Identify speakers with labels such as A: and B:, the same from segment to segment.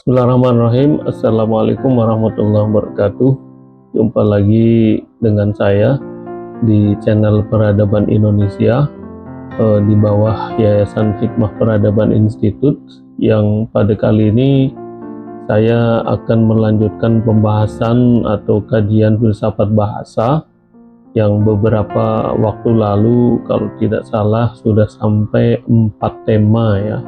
A: Bismillahirrahmanirrahim. Assalamualaikum warahmatullahi wabarakatuh. Jumpa lagi dengan saya di channel Peradaban Indonesia di bawah Yayasan Hikmah Peradaban Institute, yang pada kali ini saya akan melanjutkan pembahasan atau kajian filsafat bahasa yang beberapa waktu lalu, kalau tidak salah, sudah sampai 4 tema ya,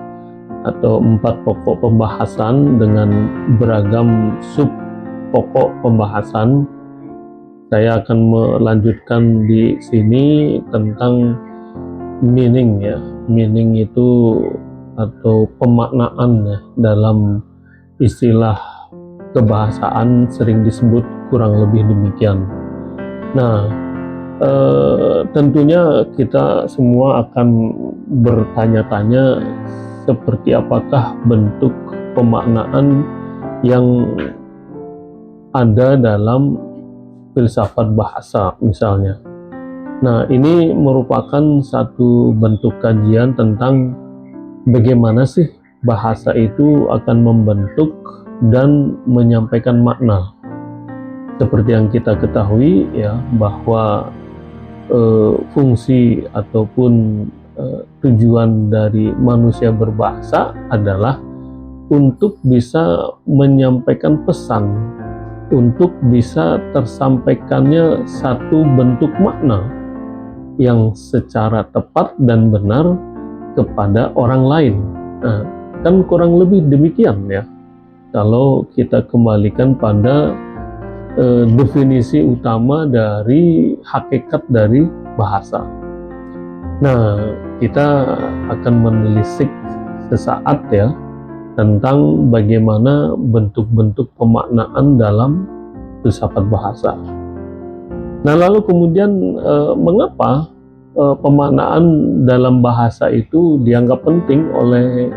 A: atau 4 pokok pembahasan dengan beragam sub pokok pembahasan. Saya akan melanjutkan di sini tentang meaning ya. Meaning itu atau pemaknaan ya, dalam istilah kebahasaan sering disebut kurang lebih demikian. Nah, tentunya kita semua akan bertanya-tanya seperti apakah bentuk pemaknaan yang ada dalam filsafat bahasa misalnya. Nah, ini merupakan satu bentuk kajian tentang bagaimana sih bahasa itu akan membentuk dan menyampaikan makna. Seperti yang kita ketahui ya, bahwa fungsi ataupun tujuan dari manusia berbahasa adalah untuk bisa menyampaikan pesan, untuk bisa tersampaikannya satu bentuk makna yang secara tepat dan benar kepada orang lain. Nah, kan kurang lebih demikian ya, kalau kita kembalikan pada definisi utama dari hakikat dari bahasa. Nah, kita akan menelisik sesaat ya tentang bagaimana bentuk-bentuk pemaknaan dalam filsafat bahasa. Nah, lalu kemudian mengapa pemaknaan dalam bahasa itu dianggap penting oleh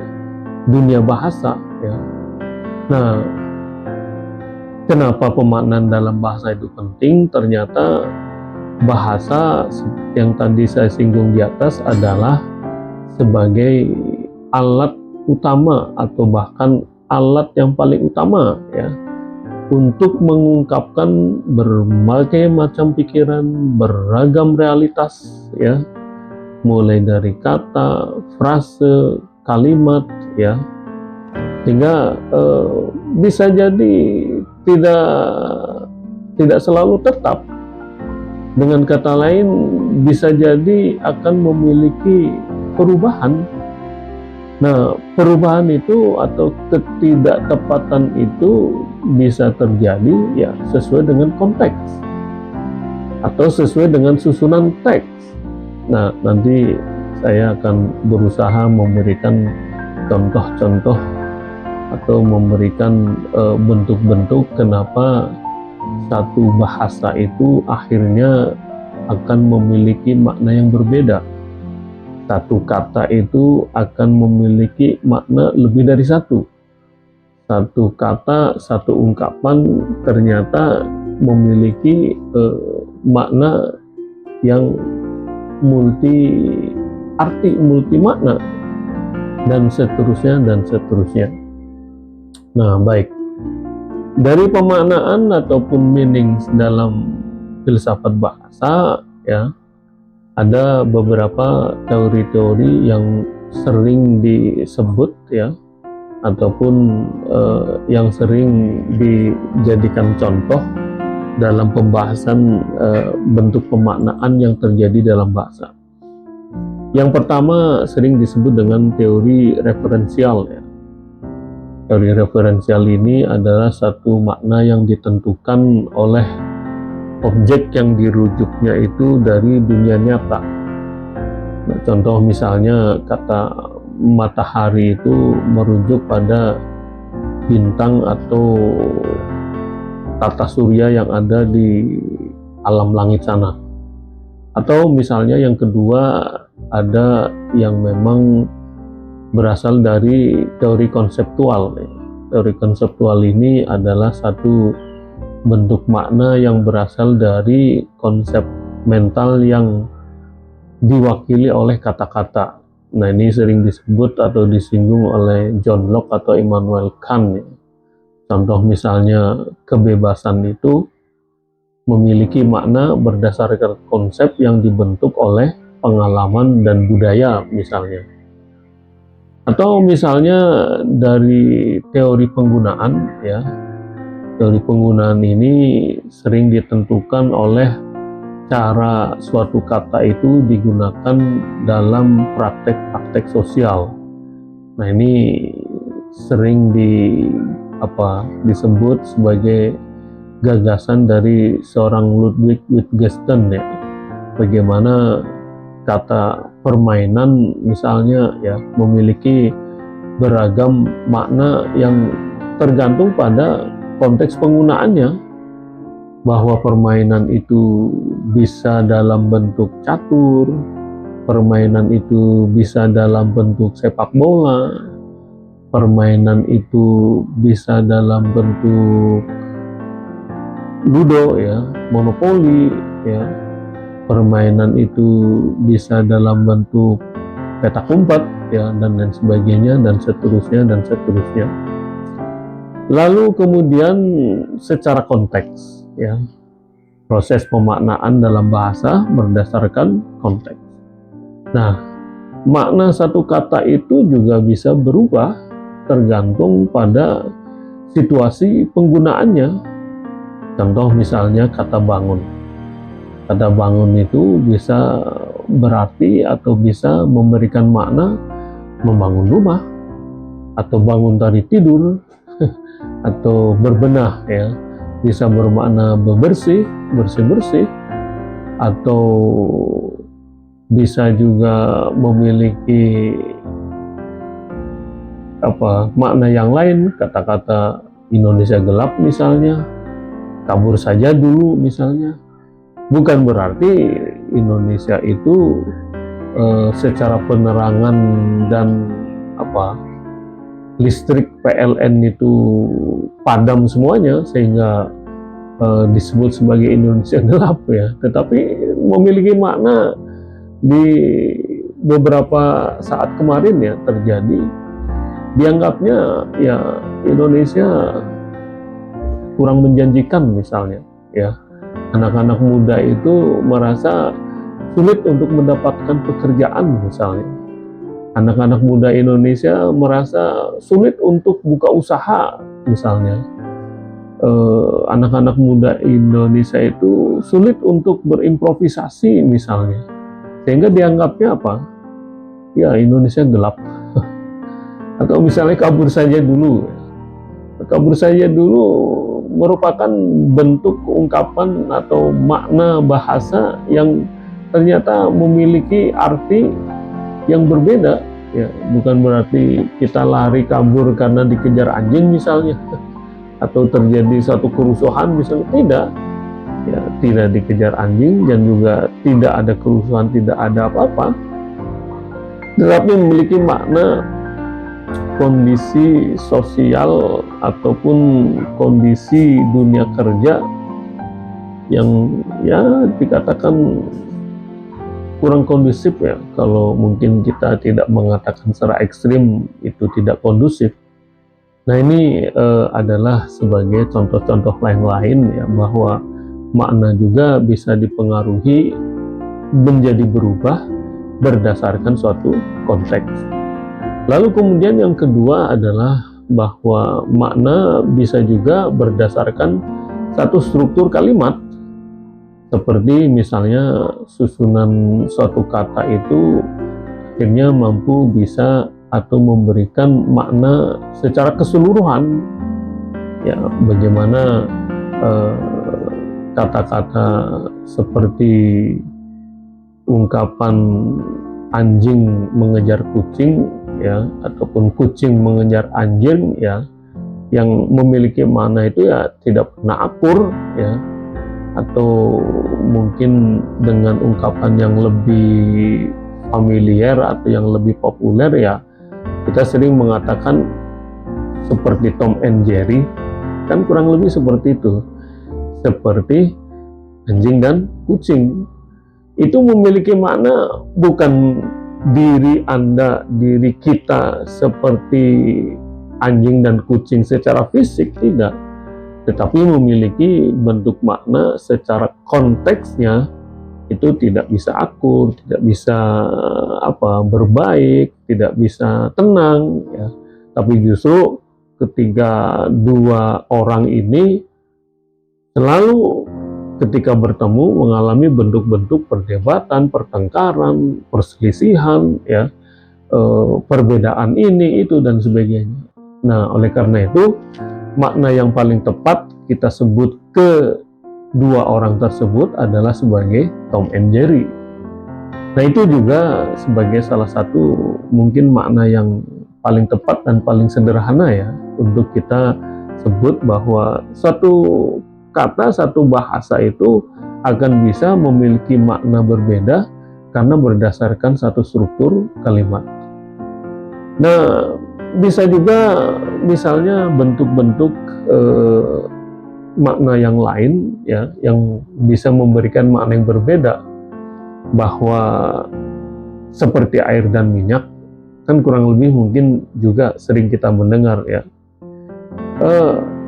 A: dunia bahasa ya. Nah, kenapa pemaknaan dalam bahasa itu penting? Ternyata bahasa yang tadi saya singgung di atas adalah sebagai alat utama atau bahkan alat yang paling utama ya untuk mengungkapkan berbagai macam pikiran, beragam realitas ya, mulai dari kata, frase, kalimat ya, sehingga bisa jadi tidak selalu tetap. Dengan kata lain, bisa jadi akan memiliki perubahan. Nah, perubahan itu atau ketidaktepatan itu bisa terjadi ya sesuai dengan konteks atau sesuai dengan susunan teks. Nah, nanti saya akan berusaha memberikan contoh-contoh atau memberikan bentuk-bentuk kenapa satu bahasa itu akhirnya akan memiliki makna yang berbeda. Satu kata itu akan memiliki makna lebih dari satu. Satu kata, satu ungkapan ternyata memiliki makna yang multi arti, multi makna, dan seterusnya dan seterusnya. Nah, baik. Dari pemaknaan ataupun meaning dalam filsafat bahasa ya, ada beberapa teori-teori yang sering disebut ya, ataupun yang sering dijadikan contoh dalam pembahasan bentuk pemaknaan yang terjadi dalam bahasa. Yang pertama sering disebut dengan teori referensial ya. Teori referensial ini adalah satu makna yang ditentukan oleh objek yang dirujuknya itu dari dunia nyata. Nah, contoh misalnya kata matahari itu merujuk pada bintang atau tata surya yang ada di alam langit sana. Atau misalnya yang kedua, ada yang memang berasal dari teori konseptual. Teori konseptual ini adalah satu bentuk makna yang berasal dari konsep mental yang diwakili oleh kata-kata. Nah, ini sering disebut atau disinggung oleh John Locke atau Immanuel Kant. Contoh misalnya kebebasan itu memiliki makna berdasarkan konsep yang dibentuk oleh pengalaman dan budaya misalnya. Atau misalnya dari teori penggunaan ya. Teori penggunaan ini sering ditentukan oleh cara suatu kata itu digunakan dalam praktek-praktek sosial. Nah, ini sering disebut sebagai gagasan dari seorang Ludwig Wittgenstein ya. Bagaimana kata permainan misalnya ya memiliki beragam makna yang tergantung pada konteks penggunaannya, bahwa permainan itu bisa dalam bentuk catur, permainan itu bisa dalam bentuk sepak bola, permainan itu bisa dalam bentuk ludo ya, monopoli ya, permainan itu bisa dalam bentuk petak umpet ya, dan lain sebagainya, dan seterusnya. Lalu kemudian secara konteks ya, proses pemaknaan dalam bahasa berdasarkan konteks. Nah, makna satu kata itu juga bisa berubah tergantung pada situasi penggunaannya. Contoh misalnya kata bangun. Kata bangun itu bisa berarti atau bisa memberikan makna membangun rumah, atau bangun dari tidur, atau berbenah ya, bisa bermakna bersih, atau bisa juga memiliki makna yang lain. Kata-kata Indonesia gelap misalnya, kabur saja dulu misalnya, bukan berarti Indonesia itu secara penerangan dan listrik PLN itu padam semuanya sehingga disebut sebagai Indonesia gelap ya, tetapi memiliki makna. Di beberapa saat kemarin ya terjadi, dianggapnya ya Indonesia kurang menjanjikan misalnya ya, anak-anak muda itu merasa sulit untuk mendapatkan pekerjaan misalnya, anak-anak muda Indonesia merasa sulit untuk buka usaha misalnya, anak-anak muda Indonesia itu sulit untuk berimprovisasi misalnya, sehingga dianggapnya ya Indonesia gelap. Atau misalnya kabur saja dulu merupakan bentuk ungkapan atau makna bahasa yang ternyata memiliki arti yang berbeda ya, bukan berarti kita lari kabur karena dikejar anjing misalnya, atau terjadi satu kerusuhan misalnya, tidak ya, tidak dikejar anjing dan juga tidak ada kerusuhan, tidak ada apa-apa, tetapi memiliki makna kondisi sosial ataupun kondisi dunia kerja yang ya dikatakan kurang kondusif ya, kalau mungkin kita tidak mengatakan secara ekstrim itu tidak kondusif. Nah, ini adalah sebagai contoh-contoh lain ya, bahwa makna juga bisa dipengaruhi menjadi berubah berdasarkan suatu konteks. Lalu kemudian yang kedua adalah bahwa makna bisa juga berdasarkan satu struktur kalimat, seperti misalnya susunan suatu kata itu akhirnya mampu bisa atau memberikan makna secara keseluruhan ya, bagaimana kata-kata seperti ungkapan anjing mengejar kucing ya, ataupun kucing mengejar anjing ya, yang memiliki makna itu ya tidak pernah akur ya, atau mungkin dengan ungkapan yang lebih familiar atau yang lebih populer ya, kita sering mengatakan seperti Tom and Jerry, kan kurang lebih seperti itu, seperti anjing dan kucing. Itu memiliki makna bukan diri Anda, diri kita seperti anjing dan kucing secara fisik, tidak, tetapi memiliki bentuk makna secara konteksnya itu tidak bisa akur, tidak bisa berbaik, tidak bisa tenang, ya. Tapi justru ketika dua orang ini selalu ketika bertemu mengalami bentuk-bentuk perdebatan, pertengkaran, perselisihan, ya, perbedaan ini, itu, dan sebagainya. Nah, oleh karena itu, makna yang paling tepat kita sebut ke dua orang tersebut adalah sebagai Tom and Jerry. Nah, itu juga sebagai salah satu mungkin makna yang paling tepat dan paling sederhana, ya, untuk kita sebut bahwa satu kata, satu bahasa itu akan bisa memiliki makna berbeda karena berdasarkan satu struktur kalimat. Nah, bisa juga misalnya bentuk-bentuk makna yang lain, ya, yang bisa memberikan makna yang berbeda, bahwa seperti air dan minyak, kan kurang lebih mungkin juga sering kita mendengar, ya.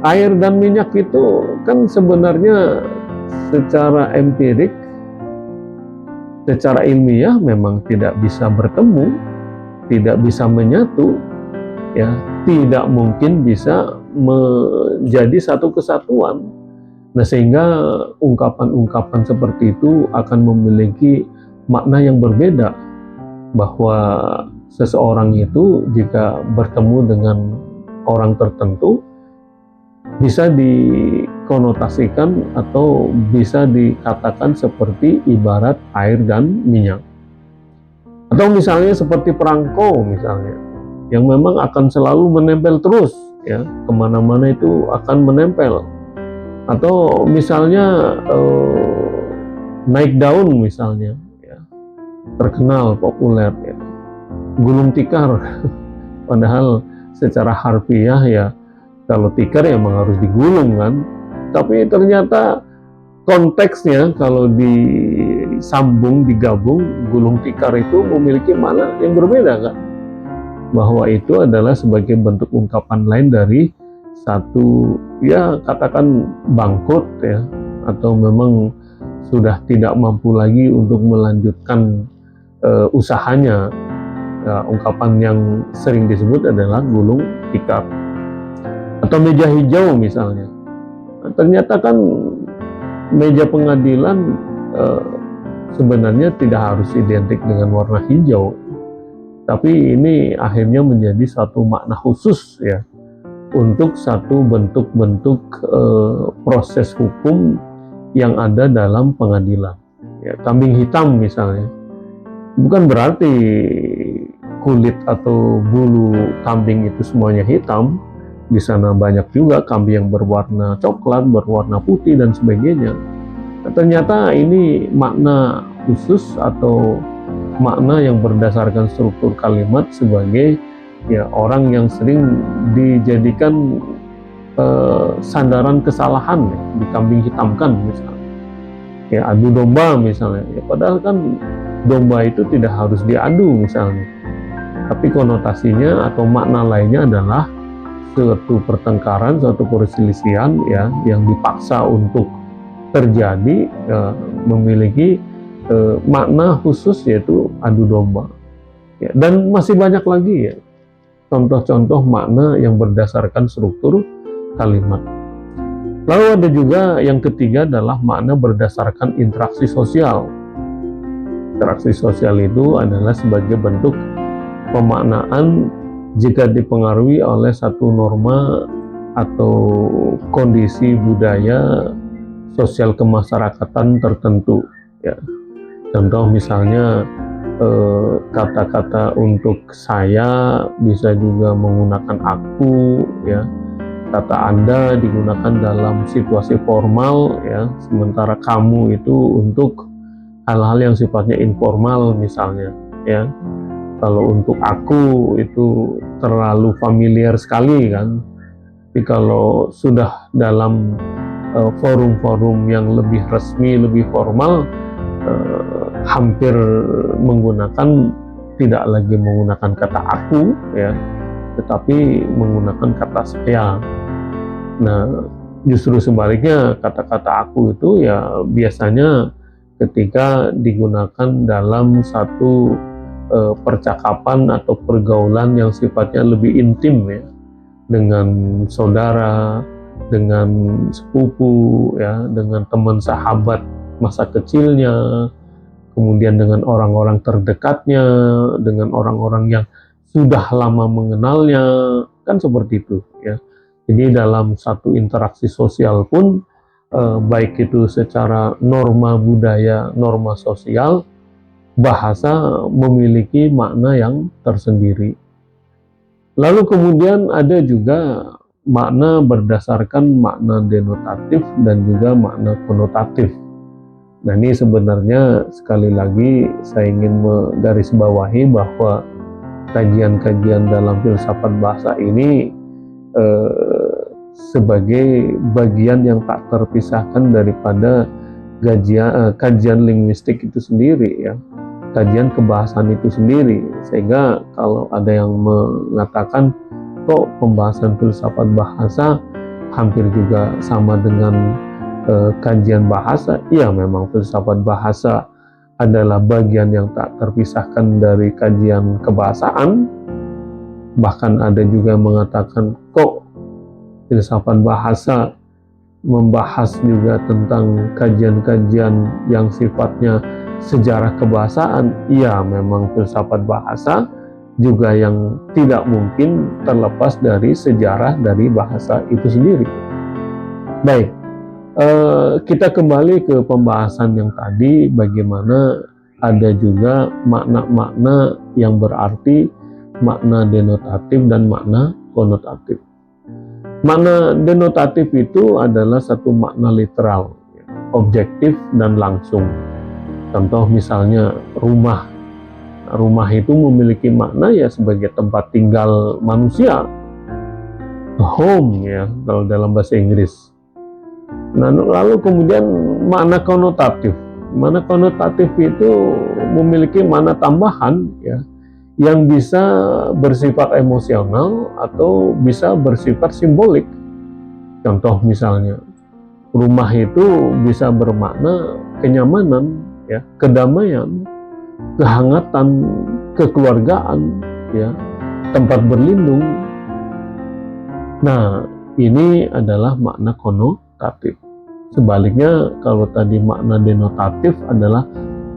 A: Air dan minyak itu kan sebenarnya secara empirik, secara ilmiah memang tidak bisa bertemu, tidak bisa menyatu, ya, tidak mungkin bisa menjadi satu kesatuan. Nah, sehingga ungkapan-ungkapan seperti itu akan memiliki makna yang berbeda, bahwa seseorang itu jika bertemu dengan orang tertentu bisa dikonotasikan atau bisa dikatakan seperti ibarat air dan minyak. Atau misalnya seperti perangko misalnya, yang memang akan selalu menempel terus, ya, kemana-mana itu akan menempel. Atau misalnya naik daun misalnya, ya, terkenal, populer, ya, gulung tikar. Padahal secara harfiah, ya, kalau tikar ya memang harus digulung kan, tapi ternyata konteksnya kalau disambung, digabung, gulung tikar itu memiliki makna yang berbeda kan, bahwa itu adalah sebagai bentuk ungkapan lain dari satu, ya, katakan bangkrut, ya, atau memang sudah tidak mampu lagi untuk melanjutkan usahanya. Ya, ungkapan yang sering disebut adalah gulung tikar. Atau meja hijau misalnya, nah, ternyata kan meja pengadilan sebenarnya tidak harus identik dengan warna hijau, tapi ini akhirnya menjadi satu makna khusus, ya, untuk satu bentuk-bentuk proses hukum yang ada dalam pengadilan. Ya, kambing hitam misalnya, bukan berarti kulit atau bulu kambing itu semuanya hitam. Di sana banyak juga kambing yang berwarna coklat, berwarna putih, dan sebagainya. Nah, ternyata ini makna khusus atau makna yang berdasarkan struktur kalimat sebagai, ya, orang yang sering dijadikan sandaran kesalahan, ya, dikambing hitamkan misalnya. Ya, adu domba misalnya, ya, padahal kan domba itu tidak harus diadu misalnya, tapi konotasinya atau makna lainnya adalah suatu pertengkaran, suatu perselisihan, ya, yang dipaksa untuk terjadi, ya, memiliki makna khusus, yaitu adu domba, ya. Dan masih banyak lagi, ya, contoh-contoh makna yang berdasarkan struktur kalimat. Lalu ada juga yang ketiga adalah makna berdasarkan interaksi sosial. Interaksi sosial itu adalah sebagai bentuk pemaknaan jika dipengaruhi oleh satu norma atau kondisi budaya sosial kemasyarakatan tertentu, ya. Contoh misalnya kata-kata untuk saya bisa juga menggunakan aku, ya. Kata Anda digunakan dalam situasi formal, ya, sementara kamu itu untuk hal-hal yang sifatnya informal misalnya, ya. Kalau untuk aku itu terlalu familiar sekali kan, tapi kalau sudah dalam forum-forum yang lebih resmi, lebih formal, hampir menggunakan, tidak lagi menggunakan kata aku, ya, tetapi menggunakan kata saya. Nah, justru sebaliknya kata-kata aku itu ya biasanya ketika digunakan dalam satu percakapan atau pergaulan yang sifatnya lebih intim ya, dengan saudara, dengan sepupu ya, dengan teman sahabat masa kecilnya, kemudian dengan orang-orang terdekatnya, dengan orang-orang yang sudah lama mengenalnya, kan seperti itu ya. Jadi dalam satu interaksi sosial pun baik itu secara norma budaya, norma sosial, bahasa memiliki makna yang tersendiri. Lalu kemudian ada juga makna berdasarkan makna denotatif dan juga makna konotatif. Nah, ini sebenarnya sekali lagi saya ingin menggarisbawahi bahwa kajian-kajian dalam filsafat bahasa ini sebagai bagian yang tak terpisahkan daripada kajian linguistik itu sendiri ya, kajian kebahasaan itu sendiri. Sehingga kalau ada yang mengatakan kok pembahasan filsafat bahasa hampir juga sama dengan kajian bahasa, ya memang filsafat bahasa adalah bagian yang tak terpisahkan dari kajian kebahasaan. Bahkan ada juga yang mengatakan kok filsafat bahasa membahas juga tentang kajian-kajian yang sifatnya sejarah kebahasaan. Ya memang filsafat bahasa juga yang tidak mungkin terlepas dari sejarah dari bahasa itu sendiri. Baik, kita kembali ke pembahasan yang tadi, bagaimana ada juga makna-makna yang berarti makna denotatif dan makna konotatif. Makna denotatif itu adalah satu makna literal, objektif dan langsung. Contoh misalnya rumah. Rumah itu memiliki makna ya sebagai tempat tinggal manusia, home ya kalau dalam bahasa Inggris. Nah, lalu kemudian makna konotatif. Makna konotatif itu memiliki makna tambahan ya, yang bisa bersifat emosional atau bisa bersifat simbolik. Contoh misalnya, rumah itu bisa bermakna kenyamanan ya, kedamaian, kehangatan, kekeluargaan ya, tempat berlindung. Nah, ini adalah makna konotatif. Sebaliknya, kalau tadi makna denotatif adalah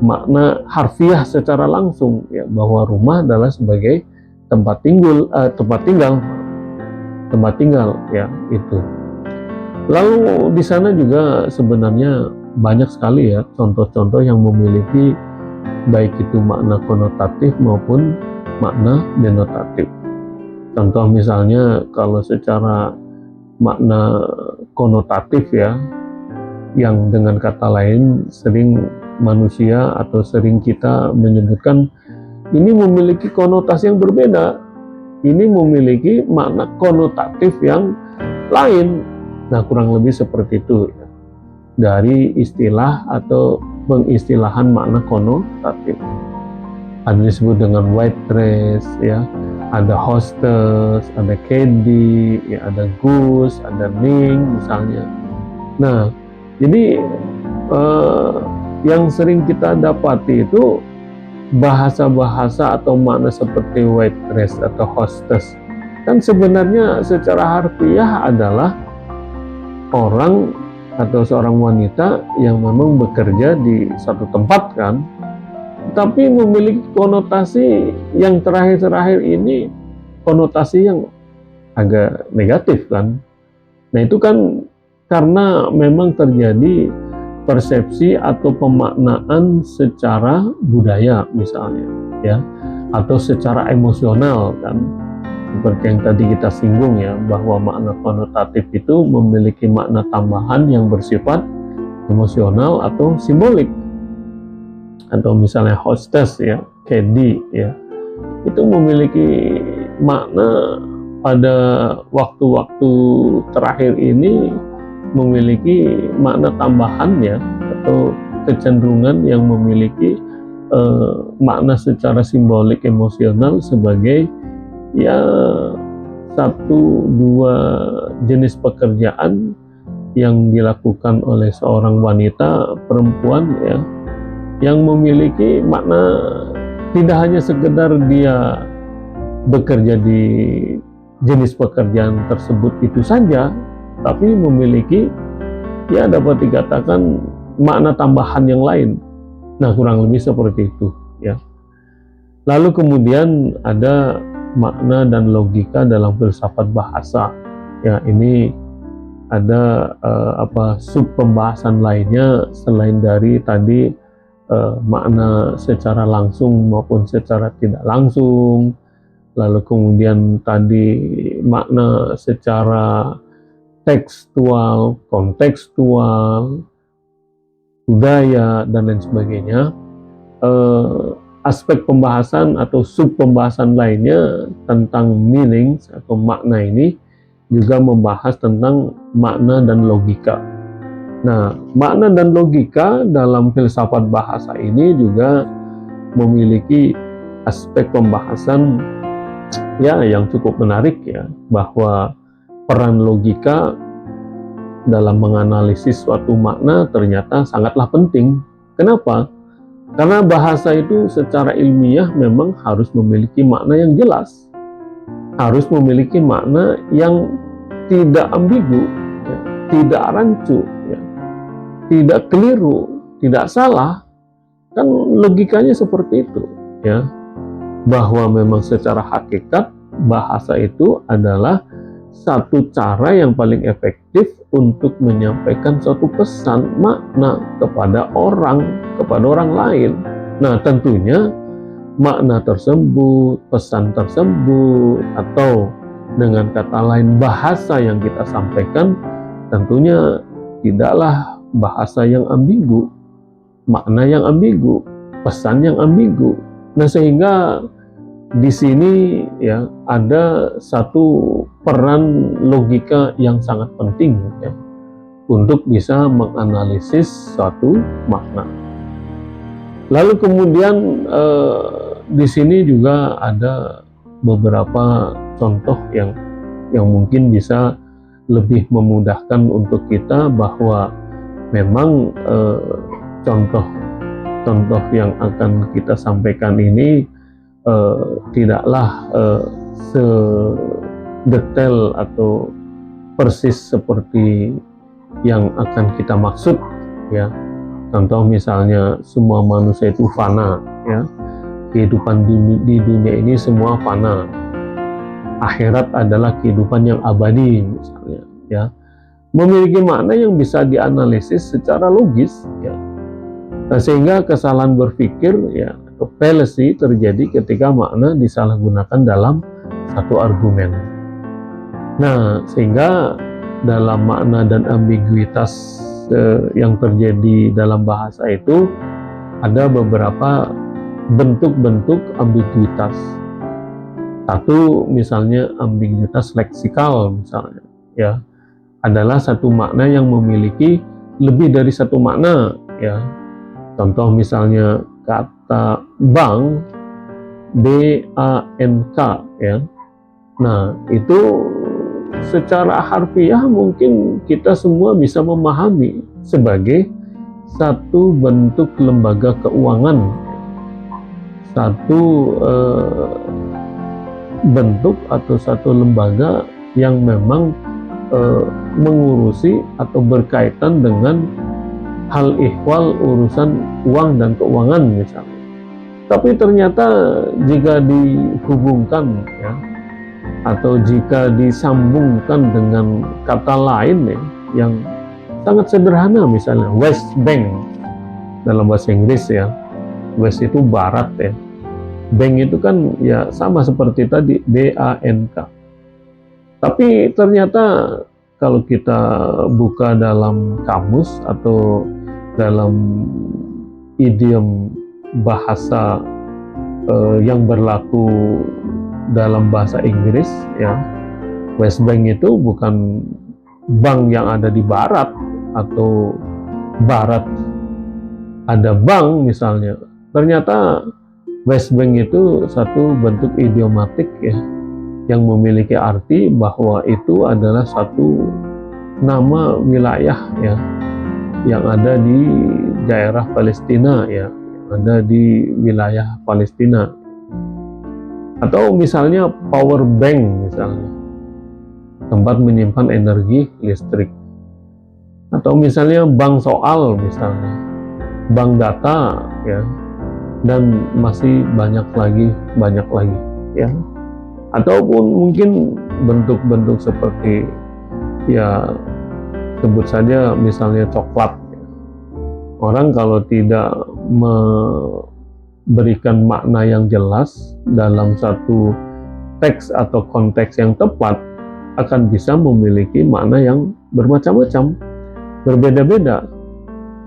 A: makna harfiah secara langsung ya, bahwa rumah adalah sebagai tempat tinggal ya itu. Lalu di sana juga sebenarnya banyak sekali ya contoh-contoh yang memiliki baik itu makna konotatif maupun makna denotatif. Contoh misalnya kalau secara makna konotatif ya, yang dengan kata lain sering manusia atau sering kita menyebutkan ini memiliki konotasi yang berbeda, ini memiliki makna konotatif yang lain. Nah, kurang lebih seperti itu ya, dari istilah atau pengistilahan makna konotatif. Ada disebut dengan white dress ya, ada hostess, ada caddy ya, ada goose, ada ning misalnya. Nah, jadi yang sering kita dapati itu bahasa-bahasa atau makna seperti white dress atau hostess kan sebenarnya secara harfiah adalah orang atau seorang wanita yang memang bekerja di satu tempat kan, tapi memiliki konotasi yang terakhir-terakhir ini konotasi yang agak negatif kan. Nah, itu kan karena memang terjadi persepsi atau pemaknaan secara budaya misalnya ya, atau secara emosional kan, seperti yang tadi kita singgung ya, bahwa makna konotatif itu memiliki makna tambahan yang bersifat emosional atau simbolik. Atau misalnya hostess ya, caddy ya, itu memiliki makna pada waktu-waktu terakhir ini memiliki makna tambahan ya, atau kecenderungan yang memiliki makna secara simbolik emosional sebagai ya satu dua jenis pekerjaan yang dilakukan oleh seorang wanita perempuan ya, yang memiliki makna tidak hanya sekedar dia bekerja di jenis pekerjaan tersebut itu saja, tapi memiliki ya dapat dikatakan makna tambahan yang lain. Nah, kurang lebih seperti itu ya. Lalu kemudian ada makna dan logika dalam filsafat bahasa. Ya, ini ada sub pembahasan lainnya selain dari tadi makna secara langsung maupun secara tidak langsung. Lalu kemudian tadi makna secara tekstual, kontekstual, budaya, dan lain sebagainya. Aspek pembahasan atau sub pembahasan lainnya tentang meaning atau makna ini juga membahas tentang makna dan logika. Nah, makna dan logika dalam filsafat bahasa ini juga memiliki aspek pembahasan ya yang cukup menarik ya, bahwa peran logika dalam menganalisis suatu makna ternyata sangatlah penting. Kenapa? Karena bahasa itu secara ilmiah memang harus memiliki makna yang jelas, harus memiliki makna yang tidak ambigu, ya, tidak rancu, ya, tidak keliru, tidak salah. Kan logikanya seperti itu, ya, bahwa memang secara hakikat bahasa itu adalah satu cara yang paling efektif untuk menyampaikan suatu pesan makna kepada orang lain. Nah, tentunya makna tersebut, pesan tersebut, atau dengan kata lain bahasa yang kita sampaikan tentunya tidaklah bahasa yang ambigu, makna yang ambigu, pesan yang ambigu. Nah, sehingga di sini ya ada satu peran logika yang sangat penting ya, untuk bisa menganalisis suatu makna. Lalu kemudian di sini juga ada beberapa contoh yang mungkin bisa lebih memudahkan untuk kita, bahwa memang contoh yang akan kita sampaikan ini tidaklah sedetail atau persis seperti yang akan kita maksud ya. Contoh misalnya semua manusia itu fana ya, kehidupan di dunia ini semua fana, akhirat adalah kehidupan yang abadi misalnya ya, memiliki makna yang bisa dianalisis secara logis ya. Nah, sehingga kesalahan berpikir ya atau fallacy terjadi ketika makna disalahgunakan dalam satu argumen. Nah, sehingga dalam makna dan ambiguitas yang terjadi dalam bahasa itu ada beberapa bentuk-bentuk ambiguitas. Satu misalnya ambiguitas leksikal misalnya ya, adalah satu makna yang memiliki lebih dari satu makna ya. Contoh misalnya kata bank, B-A-N-K ya. Nah, itu secara harfiah mungkin kita semua bisa memahami sebagai satu bentuk lembaga keuangan, satu bentuk atau satu lembaga yang memang mengurusi atau berkaitan dengan hal ihwal urusan uang dan keuangan misalnya. Tapi ternyata jika dihubungkan ya, atau jika disambungkan dengan kata lain ya, yang sangat sederhana, misalnya West Bank dalam bahasa Inggris ya, West itu barat ya, Bank itu kan ya sama seperti tadi B-A-N-K. Tapi ternyata kalau kita buka dalam kamus atau dalam idiom bahasa yang berlaku dalam bahasa Inggris ya, West Bank itu bukan bank yang ada di barat atau barat ada bank misalnya. Ternyata West Bank itu satu bentuk idiomatik ya, yang memiliki arti bahwa itu adalah satu nama wilayah ya yang ada di daerah Palestina ya, yang ada di wilayah Palestina. Atau misalnya power bank misalnya, tempat menyimpan energi listrik. Atau misalnya bank soal misalnya, bank data ya, dan masih banyak lagi ya. Ataupun mungkin bentuk-bentuk seperti ya sebut saja misalnya coklat. Orang kalau tidak memberikan makna yang jelas dalam satu teks atau konteks yang tepat, akan bisa memiliki makna yang bermacam-macam, berbeda-beda.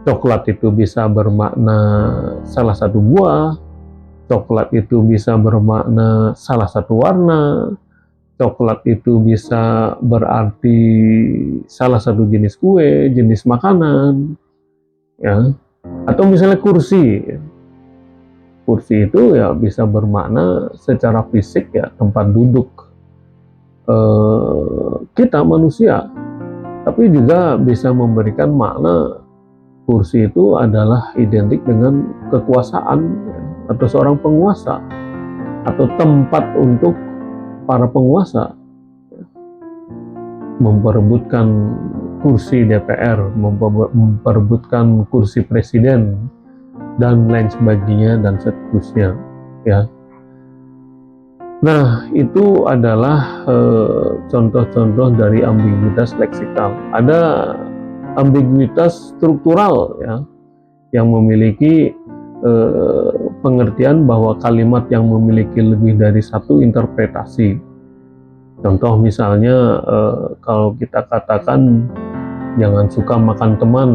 A: Coklat itu bisa bermakna salah satu buah, coklat itu bisa bermakna salah satu warna, coklat itu bisa berarti salah satu jenis kue, jenis makanan, ya. Atau misalnya kursi. Kursi itu ya bisa bermakna secara fisik ya tempat duduk kita manusia, tapi juga bisa memberikan makna kursi itu adalah identik dengan kekuasaan ya, atau seorang penguasa, atau tempat untuk para penguasa memperebutkan kursi DPR, memperebutkan kursi presiden, dan lain sebagainya dan seterusnya ya. Nah, itu adalah contoh-contoh dari ambiguitas leksikal. Ada ambiguitas struktural ya, yang memiliki pengertian bahwa kalimat yang memiliki lebih dari satu interpretasi. Contoh misalnya kalau kita katakan jangan suka makan teman,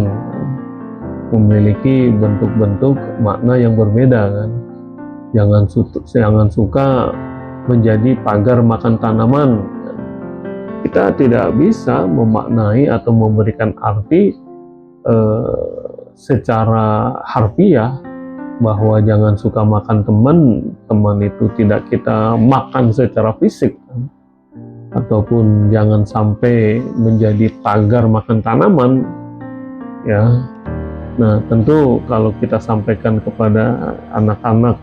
A: memiliki bentuk-bentuk makna yang berbeda kan. Jangan suka menjadi pagar makan tanaman. Kita tidak bisa memaknai atau memberikan arti secara harfiah bahwa jangan suka makan teman itu tidak kita makan secara fisik kan? Ataupun jangan sampai menjadi pagar makan tanaman ya. Nah, tentu kalau kita sampaikan kepada anak-anak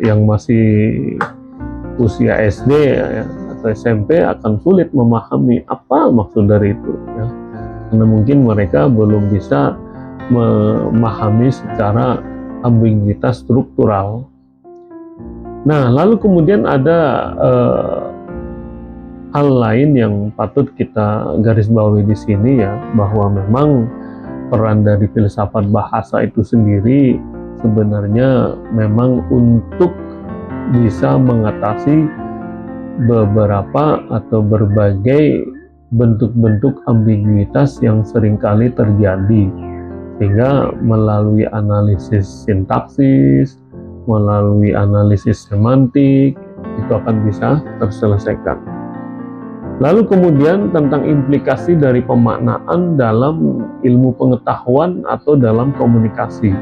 A: yang masih usia SD ya, atau SMP akan sulit memahami apa maksud dari itu ya. Karena mungkin mereka belum bisa memahami secara ambiguitas struktural. Nah, lalu kemudian ada hal lain yang patut kita garis bawahi di sini ya, bahwa memang peran dari filsafat bahasa itu sendiri sebenarnya memang untuk bisa mengatasi beberapa atau berbagai bentuk-bentuk ambiguitas yang seringkali terjadi, sehingga melalui analisis sintaksis, melalui analisis semantik itu akan bisa terselesaikan. Lalu kemudian tentang implikasi dari pemaknaan dalam ilmu pengetahuan atau dalam komunikasi.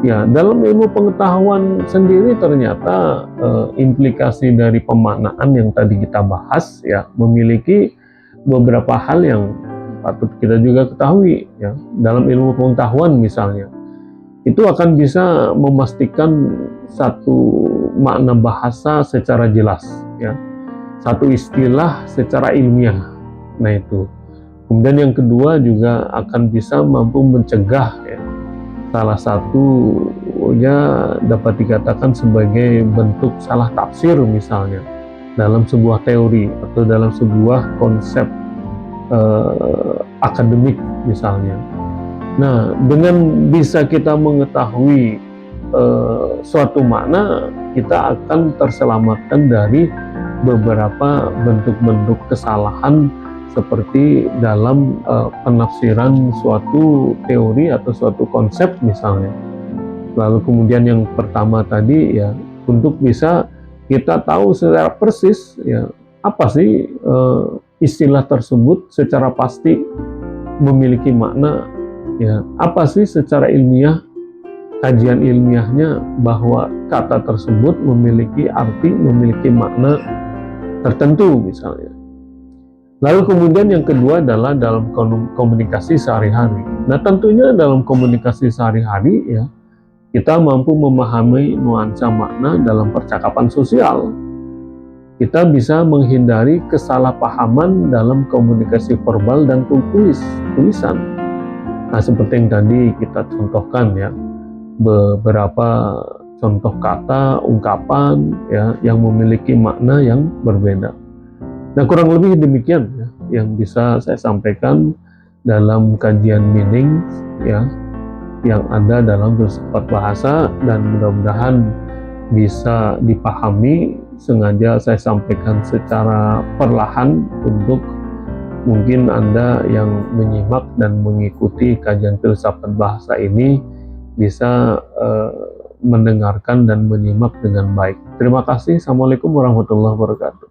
A: Ya, dalam ilmu pengetahuan sendiri ternyata implikasi dari pemaknaan yang tadi kita bahas ya memiliki beberapa hal yang patut kita juga ketahui ya. Dalam ilmu pengetahuan misalnya, itu akan bisa memastikan satu makna bahasa secara jelas ya. Satu istilah secara ilmiah. Nah itu. Kemudian yang kedua juga akan bisa mampu mencegah ya, salah satunya dapat dikatakan sebagai bentuk salah tafsir misalnya dalam sebuah teori atau dalam sebuah konsep akademik misalnya. Nah, dengan bisa kita mengetahui suatu makna, kita akan terselamatkan dari beberapa bentuk-bentuk kesalahan seperti dalam penafsiran suatu teori atau suatu konsep misalnya. Lalu kemudian yang pertama tadi ya, untuk bisa kita tahu secara persis ya apa sih istilah tersebut secara pasti memiliki makna ya, apa sih secara ilmiah kajian ilmiahnya bahwa kata tersebut memiliki arti, memiliki makna tertentu misalnya. Lalu kemudian yang kedua adalah dalam komunikasi sehari-hari. Nah tentunya dalam komunikasi sehari-hari ya, kita mampu memahami nuansa makna dalam percakapan sosial. Kita bisa menghindari kesalahpahaman dalam komunikasi verbal dan tulisan. Nah, seperti yang tadi kita contohkan ya, beberapa contoh kata, ungkapan ya yang memiliki makna yang berbeda. Nah, kurang lebih demikian ya yang bisa saya sampaikan dalam kajian meaning ya yang ada dalam filsafat bahasa, dan mudah-mudahan bisa dipahami. Sengaja saya sampaikan secara perlahan untuk mungkin Anda yang menyimak dan mengikuti kajian filsafat bahasa ini bisa mendengarkan dan menyimak dengan baik. Terima kasih. Assalamualaikum warahmatullahi wabarakatuh.